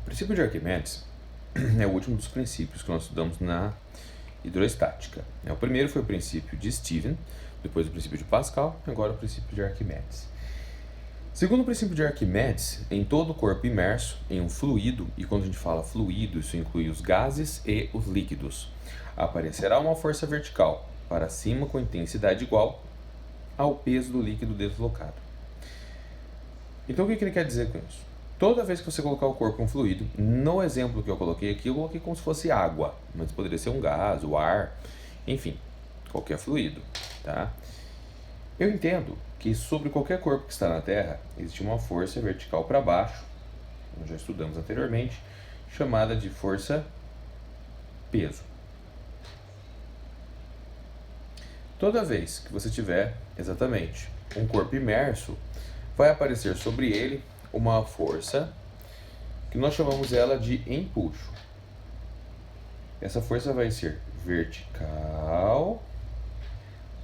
O princípio de Arquimedes é o último dos princípios que nós estudamos na hidrostática. O primeiro foi o princípio de Stephen, depois o princípio de Pascal, e agora o princípio de Arquimedes. Segundo o princípio de Arquimedes, em todo o corpo imerso em um fluido, e quando a gente fala fluido, isso inclui os gases e os líquidos, aparecerá uma força vertical para cima com intensidade igual ao peso do líquido deslocado. Então, o que ele quer dizer com isso? Toda vez que você colocar o corpo em um fluido, no exemplo que eu coloquei aqui, eu coloquei como se fosse água, mas poderia ser um gás, o ar, enfim, qualquer fluido, tá? Eu entendo que sobre qualquer corpo que está na Terra, existe uma força vertical para baixo, nós já estudamos anteriormente, chamada de força peso. Toda vez que você tiver, exatamente, um corpo imerso, vai aparecer sobre ele uma força que nós chamamos ela de empuxo. Essa força vai ser vertical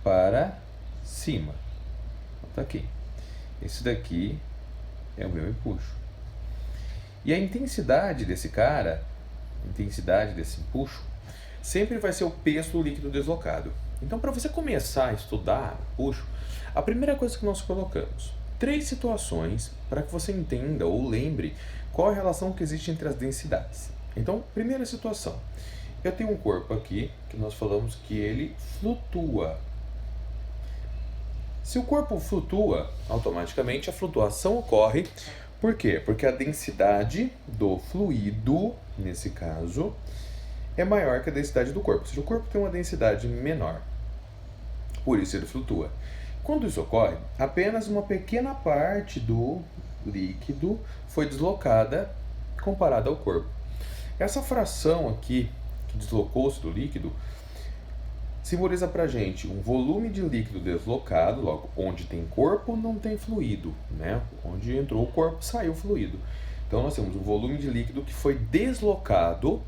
para cima. Tá aqui. Esse daqui é o meu empuxo. E a intensidade desse cara, a intensidade desse empuxo, sempre vai ser o peso do líquido deslocado. Então, para você começar a estudar empuxo, a primeira coisa que nós colocamos, 3 situações para que você entenda ou lembre qual a relação que existe entre as densidades. Então, primeira situação, eu tenho um corpo aqui que nós falamos que ele flutua. Se o corpo flutua, automaticamente a flutuação ocorre. Por quê? Porque a densidade do fluido, nesse caso, é maior que a densidade do corpo. Ou seja, o corpo tem uma densidade menor. Por isso ele flutua. Quando isso ocorre, apenas uma pequena parte do líquido foi deslocada comparada ao corpo. Essa fração aqui, que deslocou-se do líquido, simboliza para a gente um volume de líquido deslocado, logo, onde tem corpo não tem fluido, né? Onde entrou o corpo, saiu o fluido. Então nós temos um volume de líquido que foi deslocado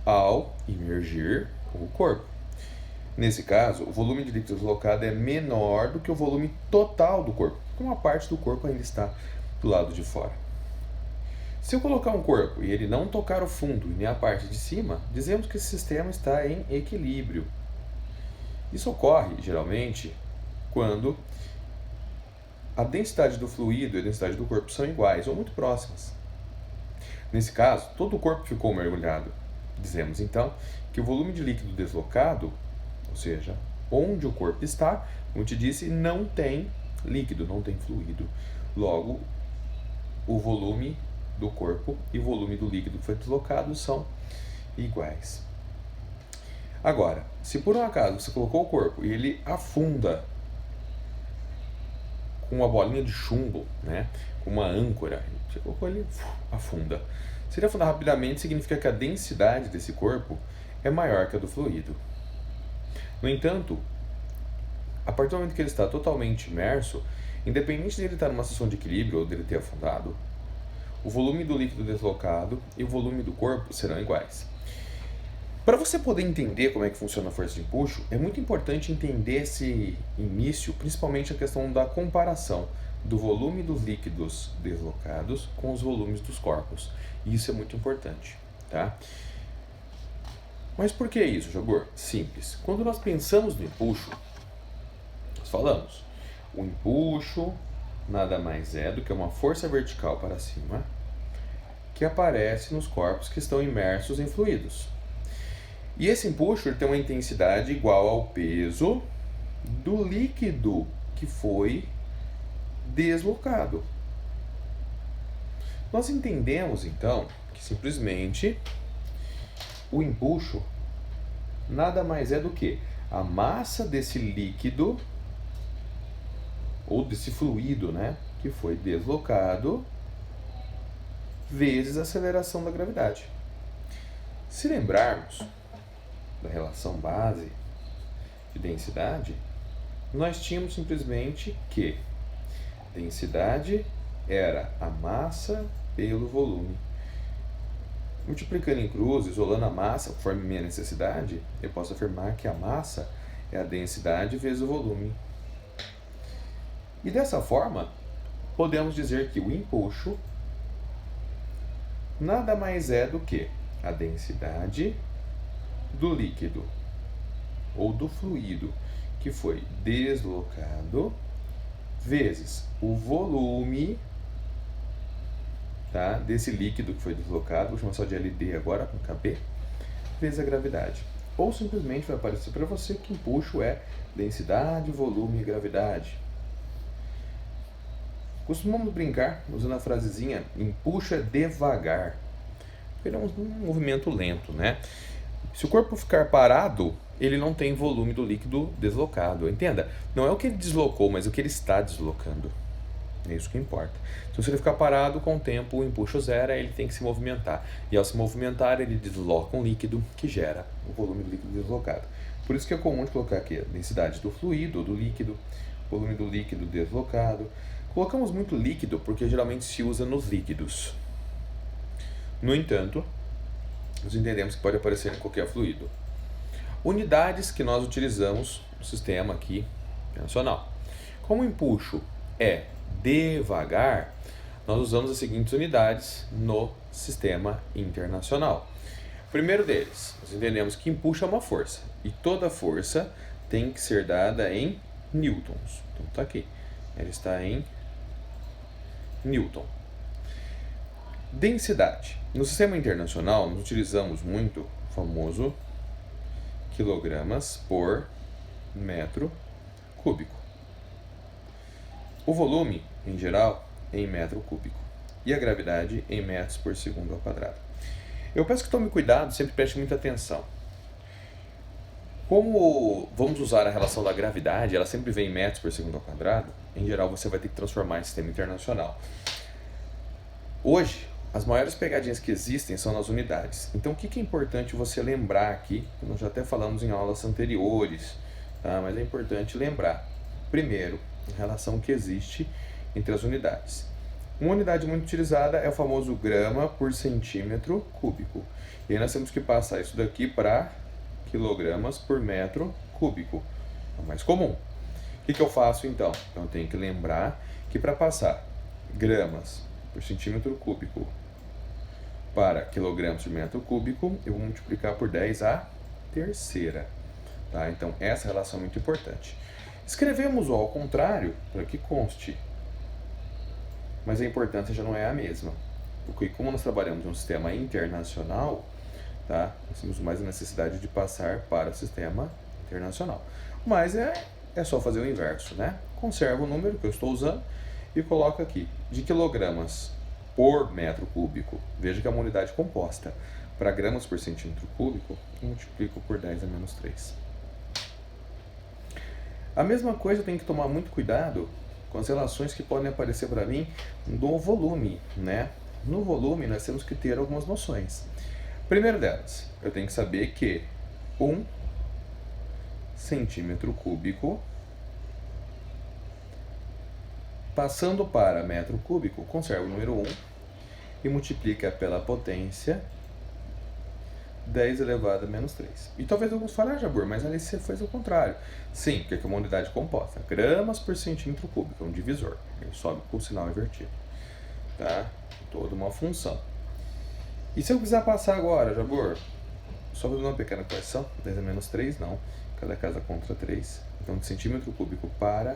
ao imergir o corpo. Nesse caso, o volume de líquido deslocado é menor do que o volume total do corpo, porque uma parte do corpo ainda está do lado de fora. Se eu colocar um corpo e ele não tocar o fundo e nem a parte de cima, dizemos que esse sistema está em equilíbrio. Isso ocorre, geralmente, quando a densidade do fluido e a densidade do corpo são iguais ou muito próximas. Nesse caso, todo o corpo ficou mergulhado. Dizemos, então, que o volume de líquido deslocado, ou seja, onde o corpo está, como eu te disse, não tem líquido, não tem fluido. Logo, o volume do corpo e o volume do líquido que foi deslocado são iguais. Agora, se por um acaso você colocou o corpo e ele afunda com uma bolinha de chumbo, né, com uma âncora, você colocou ele, afunda. Se ele afundar rapidamente, significa que a densidade desse corpo é maior que a do fluido. No entanto, a partir do momento que ele está totalmente imerso, independente dele estar numa situação de equilíbrio ou dele ter afundado, o volume do líquido deslocado e o volume do corpo serão iguais. Para você poder entender como é que funciona a força de empuxo, é muito importante entender esse início, principalmente a questão da comparação do volume dos líquidos deslocados com os volumes dos corpos. Isso é muito importante, tá? Mas por que isso, Jogor? Simples. Quando nós pensamos no empuxo, nós falamos, o empuxo nada mais é do que uma força vertical para cima que aparece nos corpos que estão imersos em fluidos. E esse empuxo ele tem uma intensidade igual ao peso do líquido que foi deslocado. Nós entendemos, então, que simplesmente o empuxo nada mais é do que a massa desse líquido ou desse fluido, né, que foi deslocado vezes a aceleração da gravidade. Se lembrarmos da relação base de densidade, nós tínhamos simplesmente que densidade era a massa pelo volume. Multiplicando em cruz, isolando a massa conforme minha necessidade, eu posso afirmar que a massa é a densidade vezes o volume. E dessa forma, podemos dizer que o empuxo nada mais é do que a densidade do líquido ou do fluido que foi deslocado vezes o volume, tá, desse líquido que foi deslocado, vou chamar só de LD agora com KB, vezes a gravidade. Ou simplesmente vai aparecer para você que empuxo é densidade, volume e gravidade. Costumamos brincar usando a frasezinha empuxa devagar, porque ele é um movimento lento, né? Se o corpo ficar parado, ele não tem volume do líquido deslocado. Entenda, não é o que ele deslocou, mas o que ele está deslocando. É isso que importa. Então, se ele ficar parado com o tempo, o empuxo zero, ele tem que se movimentar. E ao se movimentar, ele desloca um líquido que gera o volume do líquido deslocado. Por isso que é comum de colocar aqui a densidade do fluido ou do líquido, volume do líquido deslocado. Colocamos muito líquido porque geralmente se usa nos líquidos. No entanto, nós entendemos que pode aparecer em qualquer fluido. Unidades que nós utilizamos no sistema aqui internacional. Como o empuxo é devagar, nós usamos as seguintes unidades no sistema internacional. Primeiro deles, nós entendemos que empuxo é uma força e toda força tem que ser dada em newtons. Então está aqui, ela está em newton. Densidade. No sistema internacional, nós utilizamos muito o famoso quilogramas por metro cúbico. O volume, em geral, é em metro cúbico. E a gravidade em metros por segundo ao quadrado. Eu peço que tome cuidado, sempre preste muita atenção. Como vamos usar a relação da gravidade, ela sempre vem em metros por segundo ao quadrado, em geral você vai ter que transformar em sistema internacional. Hoje, as maiores pegadinhas que existem são nas unidades. Então, o que é importante você lembrar aqui? Nós já até falamos em aulas anteriores, tá? Mas é importante lembrar. Primeiro, a relação que existe entre as unidades. Uma unidade muito utilizada é o famoso grama por centímetro cúbico. E aí nós temos que passar isso daqui para quilogramas por metro cúbico. É o mais comum. O que eu faço então? Então, eu tenho que lembrar que para passar gramas por centímetro cúbico para quilogramos por metro cúbico, eu vou multiplicar por 10 a terceira. Tá? Então, essa relação é muito importante. Escrevemos o ao contrário para que conste, mas a importância já não é a mesma. Porque como nós trabalhamos em um sistema internacional, tá? Nós temos mais a necessidade de passar para o sistema internacional. Mas é só fazer o inverso, né? Conserva o número que eu estou usando e coloco aqui de quilogramas por metro cúbico. Veja que é uma unidade composta. Para gramas por centímetro cúbico, eu multiplico por 10 a menos 3. A mesma coisa, eu tenho que tomar muito cuidado com as relações que podem aparecer para mim no volume, né? No volume, nós temos que ter algumas noções. Primeiro delas, eu tenho que saber que 1 centímetro cúbico passando para metro cúbico, conserva o número 1 e multiplica pela potência 10 elevado a menos 3. E talvez alguns falem, Jabur, mas ali você fez o contrário. Sim, porque é uma unidade composta. Gramas por centímetro cúbico, é um divisor. Ele sobe com o sinal invertido. Tá? Toda uma função. E se eu quiser passar agora, Jabur? Só fazendo uma pequena correção. 10 a menos 3, não. Cada casa contra 3. Então, de centímetro cúbico para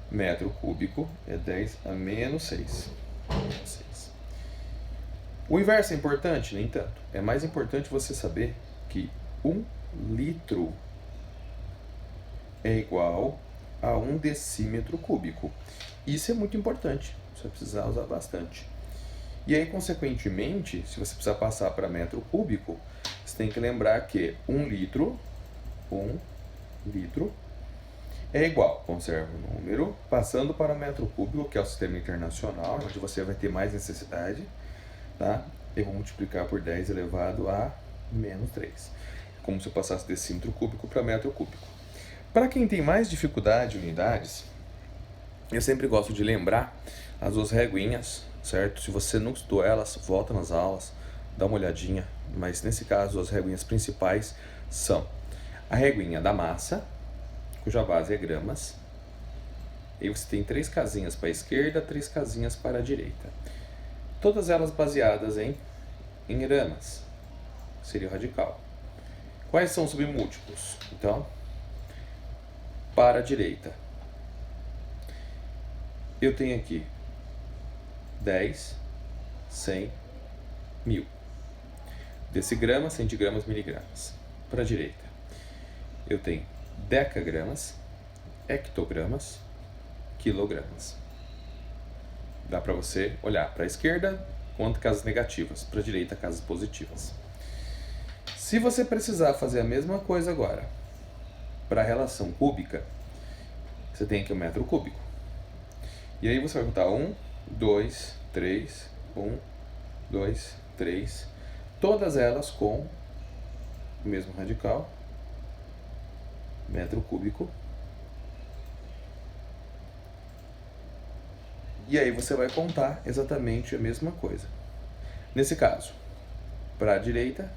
metro cúbico é 10 a menos 6. O inverso é importante? Nem tanto. É mais importante você saber que 1 litro é igual a 1 decímetro cúbico. Isso é muito importante. Você vai precisar usar bastante. E aí, consequentemente, se você precisar passar para metro cúbico, você tem que lembrar que 1 litro é igual, conserva o número, passando para metro cúbico, que é o sistema internacional, onde você vai ter mais necessidade, tá? Eu vou multiplicar por 10 elevado a menos 3. Como se eu passasse decímetro cúbico para metro cúbico. Para quem tem mais dificuldade em unidades, eu sempre gosto de lembrar as duas reguinhas, certo? Se você não estudou elas, volta nas aulas, dá uma olhadinha. Mas nesse caso, as reguinhas principais são a reguinha da massa, cuja base é gramas. E você tem 3 casinhas para a esquerda, 3 casinhas para a direita. Todas elas baseadas em gramas. Seria o radical. Quais são os submúltiplos? Então, para a direita, eu tenho aqui 10, 100, 1000. Decigramas, centigramas, miligramas. Para a direita, eu tenho decagramas, hectogramas, quilogramas. Dá para você olhar para a esquerda, conta casas negativas, para a direita, casas positivas. Se você precisar fazer a mesma coisa agora para a relação cúbica, você tem aqui o metro cúbico. E aí você vai botar 1, 2, 3, 1, 2, 3, todas elas com o mesmo radical, metro cúbico. E aí você vai contar exatamente a mesma coisa. Nesse caso, para a direita,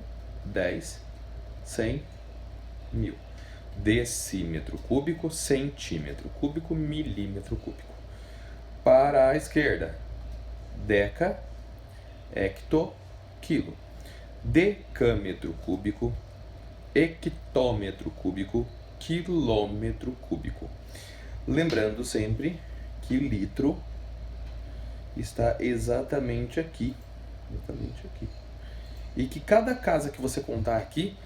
10, 100, 1000. Decímetro cúbico, centímetro cúbico, milímetro cúbico. Para a esquerda, deca, hecto, quilo. Decâmetro cúbico, hectômetro cúbico, quilômetro cúbico. Lembrando sempre que litro está exatamente aqui. E que cada casa que você contar aqui,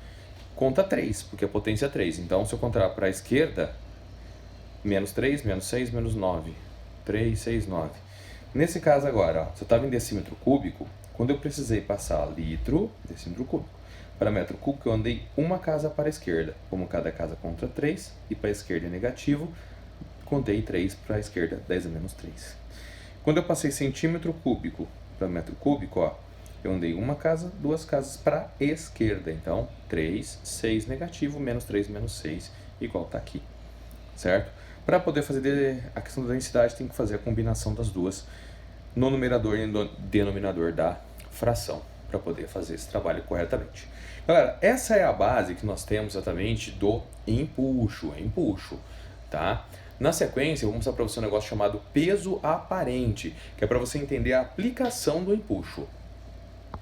conta 3, porque a potência é 3. Então, se eu contar para a esquerda, menos 3, menos 6, menos 9. 3, 6, 9. Nesse caso agora, ó, se eu estava em decímetro cúbico, quando eu precisei passar litro, decímetro cúbico, para metro cúbico, eu andei uma casa para a esquerda. Como cada casa conta 3, e para a esquerda é negativo, contei 3 para a esquerda, 10 a menos 3. Quando eu passei centímetro cúbico para metro cúbico, ó, eu andei uma casa, duas casas para a esquerda. Então, 3, 6 negativo, menos 3, menos 6, igual está aqui, certo? Para poder fazer a questão da densidade, tem que fazer a combinação das duas no numerador e no denominador da fração, para poder fazer esse trabalho corretamente. Galera, essa é a base que nós temos exatamente do empuxo, tá? Na sequência, eu vou mostrar para você um negócio chamado peso aparente, que é para você entender a aplicação do empuxo.